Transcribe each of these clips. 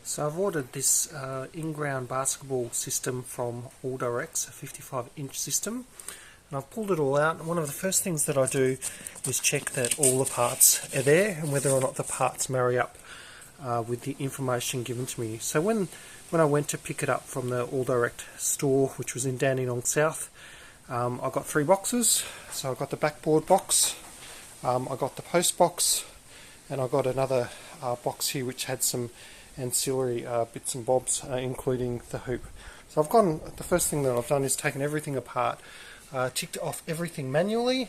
So I've ordered this in-ground basketball system from AllDirects, a 55-inch system, and I've pulled it all out. And one of the first things that I do is check that all the parts are there and whether or not the parts marry up with the information given to me. So when I went to pick it up from the AllDirect store, which was in Dandenong South, I got 3 boxes. So I got the backboard box, I got the post box, and I got another box here which had some ancillary bits and bobs, including the hoop. So the first thing that I've done is taken everything apart, ticked off everything manually.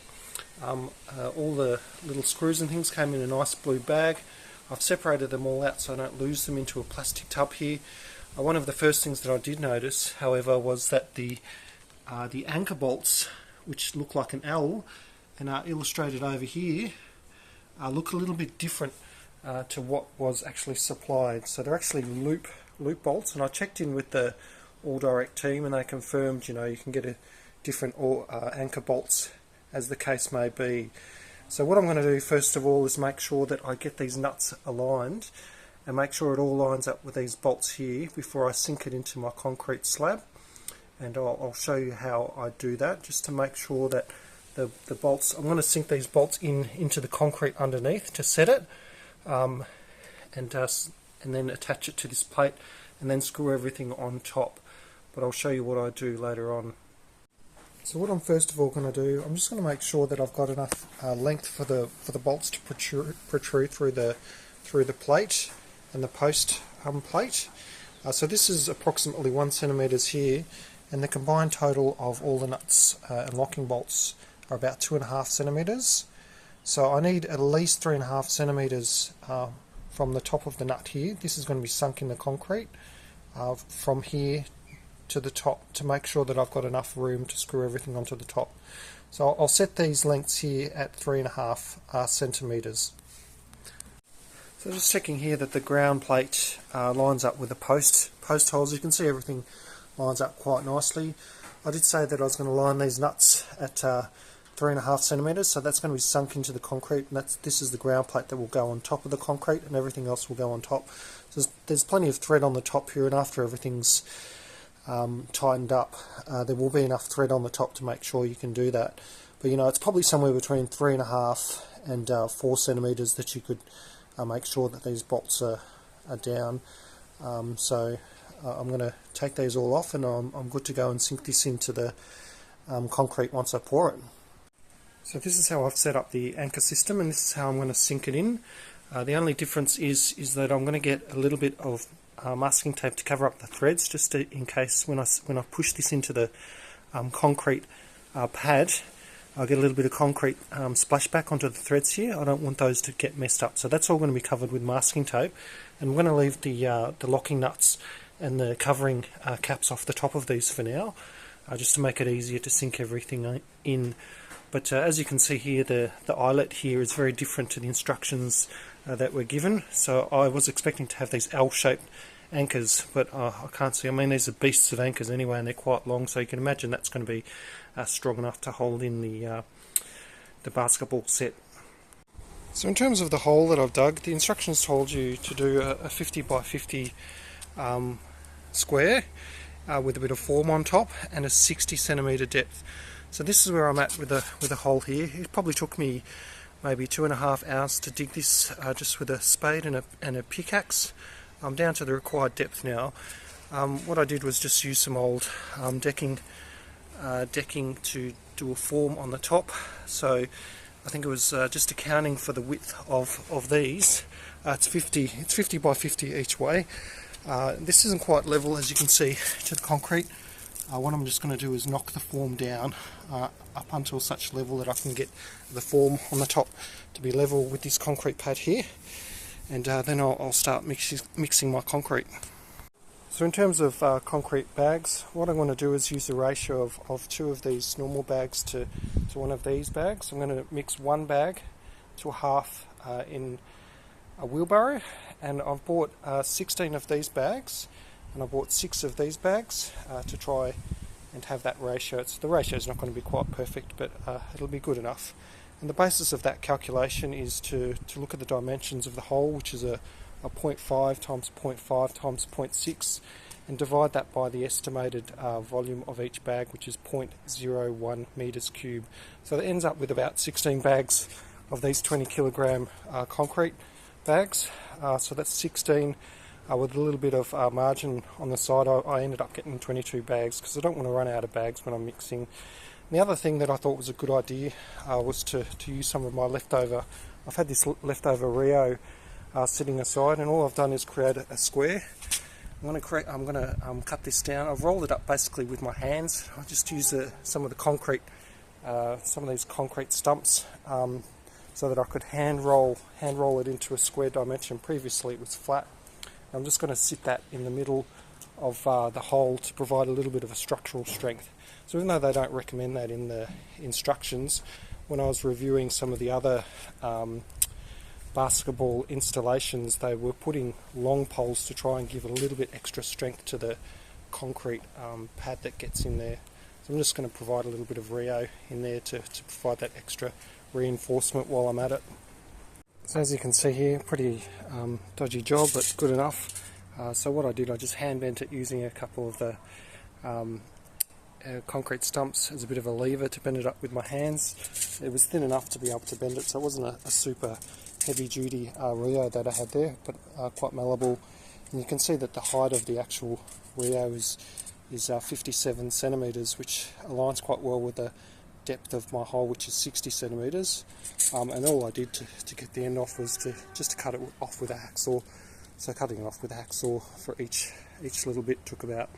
All the little screws and things came in a nice blue bag. I've separated them all out so I don't lose them into a plastic tub here. One of the first things that I did notice, however, was that the anchor bolts, which look like an L and are illustrated over here, look a little bit different to what was actually supplied. So they're actually loop bolts, and I checked in with the AllDirect team and they confirmed, you can get a different anchor bolts as the case may be. So what I'm going to do first of all is make sure that I get these nuts aligned and make sure it all lines up with these bolts here before I sink it into my concrete slab, and I'll show you how I do that, just to make sure that the bolts, I'm going to sink these bolts into the concrete underneath to set it, and then attach it to this plate and then screw everything on top. But I'll show you what I do later on. So what I'm first of all going to do, I'm just going to make sure that I've got enough length for the bolts to protrude through the plate and the post plate. So this is approximately 1 centimetres here, and the combined total of all the nuts and locking bolts are about 2.5 centimetres. So I need at least 3.5 centimetres from the top of the nut here. This is going to be sunk in the concrete from here to the top, to make sure that I've got enough room to screw everything onto the top. So I'll set these lengths here at 3.5 centimetres. So just checking here that the ground plate lines up with the post holes. You can see everything lines up quite nicely. I did say that I was going to line these nuts at 3.5 centimetres, so that's going to be sunk into the concrete, and this is the ground plate that will go on top of the concrete, and everything else will go on top. So there's plenty of thread on the top here, and after everything's tightened up, there will be enough thread on the top to make sure you can do that. But it's probably somewhere between 3.5 and 4 centimetres that you could make sure that these bolts are down. So I'm going to take these all off, and I'm good to go and sink this into the concrete once I pour it. So this is how I've set up the anchor system, and this is how I'm going to sink it in. The only difference is that I'm going to get a little bit of masking tape to cover up the threads, just in case when I push this into the concrete pad, I'll get a little bit of concrete splashback onto the threads here. I don't want those to get messed up, so that's all going to be covered with masking tape. And we're going to leave the locking nuts and the covering caps off the top of these for now, just to make it easier to sink everything in. But as you can see here, the eyelet here is very different to the instructions that were given. So I was expecting to have these L-shaped anchors, but I can't see. I mean, these are beasts of anchors anyway, and they're quite long, so you can imagine that's going to be strong enough to hold in the basketball set. So in terms of the hole that I've dug, the instructions told you to do a 50 by 50 square with a bit of form on top and a 60 centimetre depth. So this is where I'm at with a hole here. It probably took me maybe 2.5 hours to dig this just with a spade and a pickaxe. I'm down to the required depth now. What I did was just use some old decking to do a form on the top. So I think it was just accounting for the width of these. It's 50 by 50 each way. This isn't quite level, as you can see, to the concrete. What I'm just going to do is knock the form down up until such level that I can get the form on the top to be level with this concrete pad here, and then I'll start mixing my concrete. So in terms of concrete bags, what I'm going to do is use the ratio of 2 of these normal bags to 1 of these bags. I'm going to mix 1 bag to a half in a wheelbarrow, and I've bought 16 of these bags, and I bought 6 of these bags to try and have that ratio. The ratio is not going to be quite perfect, but it'll be good enough. And the basis of that calculation is to look at the dimensions of the hole, which is a 0.5 times 0.5 times 0.6 and divide that by the estimated volume of each bag, which is 0.01 metres cube. So that ends up with about 16 bags of these 20 kilogram concrete bags. So that's 16 with a little bit of margin on the side. I ended up getting 22 bags because I don't want to run out of bags when I'm mixing. And the other thing that I thought was a good idea was to use some of my leftover. I've had this leftover Rio sitting aside, and all I've done is create a square. I'm going to cut this down. I've rolled it up basically with my hands. I just use some of these concrete stumps so that I could hand roll it into a square dimension. Previously it was flat. I'm just going to sit that in the middle of the hole to provide a little bit of a structural strength. So even though they don't recommend that in the instructions, when I was reviewing some of the other basketball installations, they were putting long poles to try and give a little bit extra strength to the concrete pad that gets in there. So I'm just going to provide a little bit of Rio in there to provide that extra reinforcement while I'm at it. So as you can see here, pretty dodgy job, but good enough. So what I did, I just hand bent it using a couple of the concrete stumps as a bit of a lever to bend it up with my hands. It was thin enough to be able to bend it, so it wasn't a super heavy duty Rio that I had there, but quite malleable. And you can see that the height of the actual Rio is 57 centimetres, which aligns quite well with the depth of my hole, which is 60 centimetres. And all I did to get the end off was just to cut it off with a hacksaw. So cutting it off with a hacksaw for each little bit took about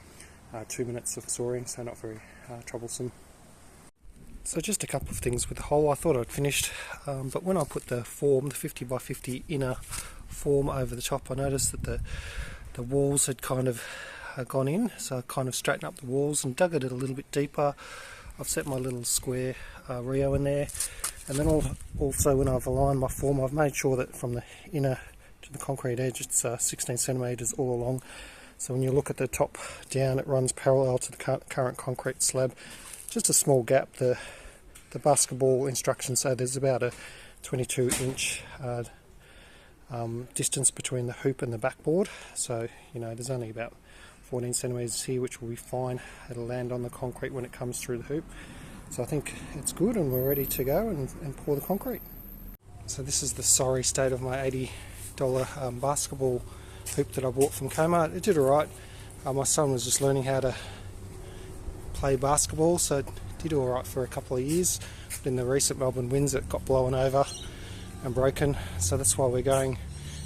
2 minutes of sawing, so not very troublesome. So just a couple of things with the hole. I thought I'd finished, but when I put the 50 by 50 inner form over the top, I noticed that the walls had kind of gone in, so I kind of straightened up the walls and dug it a little bit deeper. I've set my little square Rio in there, and then also when I've aligned my form, I've made sure that from the inner to the concrete edge it's 16 centimetres all along. So when you look at the top down, it runs parallel to the current concrete slab. Just a small gap. The basketball instructions say there's about a 22-inch distance between the hoop and the backboard. So there's only about 14 centimetres here, which will be fine. It'll land on the concrete when it comes through the hoop. So I think it's good, and we're ready to go and pour the concrete. So this is the sorry state of my $80 basketball hoop that I bought from Kmart. It did alright. My son was just learning how to play basketball, so it did alright for a couple of years. But in the recent Melbourne winds, it got blown over and broken. So that's why we're going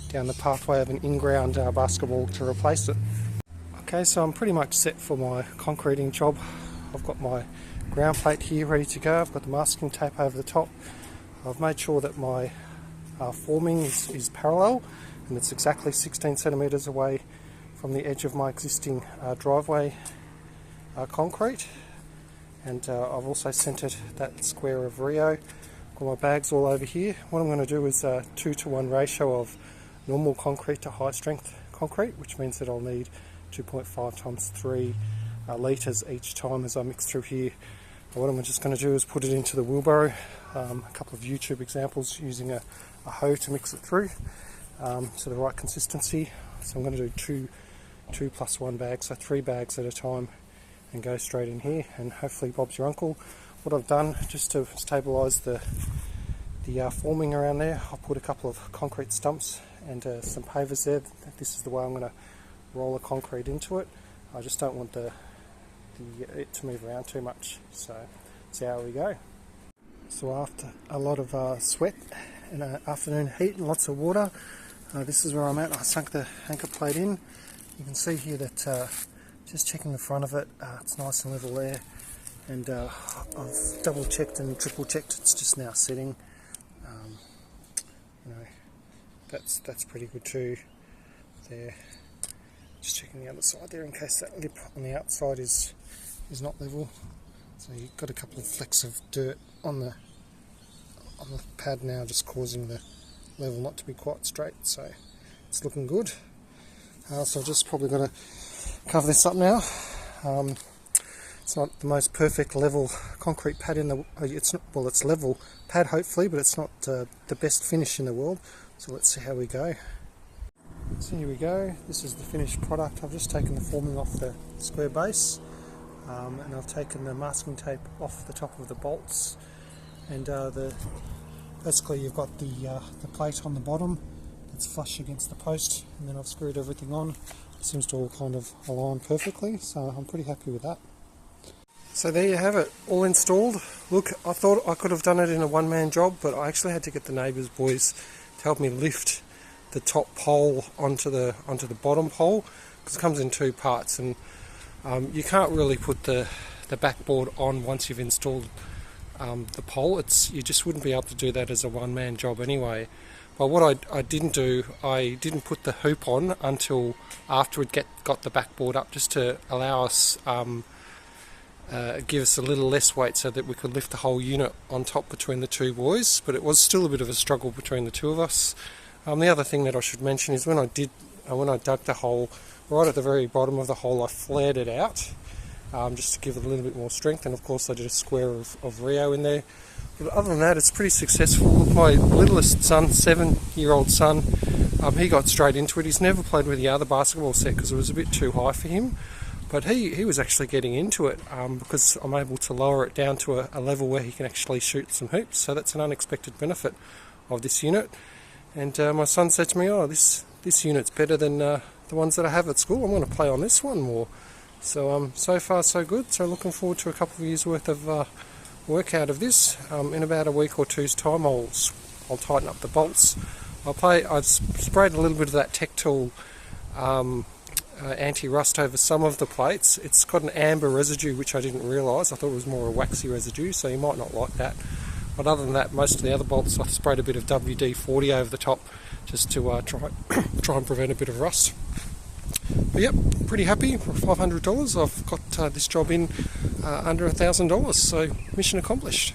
down the pathway of an in-ground basketball to replace it. Okay, so I'm pretty much set for my concreting job. I've got my ground plate here ready to go. I've got the masking tape over the top. I've made sure that my forming is parallel, and it's exactly 16 centimetres away from the edge of my existing driveway concrete. And I've also centred that square of Rio. Got my bags all over here. What I'm going to do is a 2-to-1 ratio of normal concrete to high strength concrete, which means that I'll need 2.5 times 3 litres each time as I mix through here. But what I'm just going to do is put it into the wheelbarrow. A couple of YouTube examples using a hoe to mix it through to the right consistency. So I'm going to do two plus 1 bags, so 3 bags at a time, and go straight in here, and hopefully Bob's your uncle. What I've done, just to stabilise the forming around there, I'll put a couple of concrete stumps and some pavers there. This is the way I'm going to roll the concrete into it. I just don't want it to move around too much, so see how we go. So after a lot of sweat and afternoon heat and lots of water, this is where I'm at. I sunk the anchor plate in. You can see here that just checking the front of it, it's nice and level there, and I've double checked and triple checked, it's just now sitting. That's pretty good too there. Just checking the other side there in case that lip on the outside is not level. So you've got a couple of flecks of dirt on the pad now, just causing the level not to be quite straight, so it's looking good. So I'm just probably going to cover this up now. It's not the most perfect level concrete pad in the it's level pad hopefully, but it's not the best finish in the world, so let's see how we go. So here we go, this is the finished product. I've just taken the forming off the square base, and I've taken the masking tape off the top of the bolts, and basically you've got the plate on the bottom that's flush against the post, and then I've screwed everything on. It seems to all kind of align perfectly, so I'm pretty happy with that. So there you have it, all installed. Look, I thought I could have done it in a one-man job, but I actually had to get the neighbours' boys to help me lift the top pole onto the bottom pole, because it comes in two parts, and you can't really put the backboard on once you've installed the pole. You just wouldn't be able to do that as a one-man job anyway. But what I didn't do, I didn't put the hoop on until after we'd got the backboard up, just to allow us give us a little less weight so that we could lift the whole unit on top between the two boys. But it was still a bit of a struggle between the two of us. The other thing that I should mention is when I dug the hole, right at the very bottom of the hole, I flared it out just to give it a little bit more strength, and of course I did a square of Rio in there. But other than that, it's pretty successful. My littlest son, 7-year-old son, he got straight into it. He's never played with the other basketball set because it was a bit too high for him, but he was actually getting into it because I'm able to lower it down to a level where he can actually shoot some hoops. So that's an unexpected benefit of this unit. And my son said to me, "Oh, this unit's better than the ones that I have at school. I'm going to play on this one more." So so far so good. So looking forward to a couple of years worth of work out of this. In about a week or two's time, I'll tighten up the bolts. I've sprayed a little bit of that Tech Tool anti-rust over some of the plates. It's got an amber residue, which I didn't realise. I thought it was more a waxy residue, so you might not like that. But other than that, most of the other bolts, I've sprayed a bit of WD-40 over the top just to try and prevent a bit of rust. But yep, pretty happy. For $500, I've got this job in under $1,000, so mission accomplished.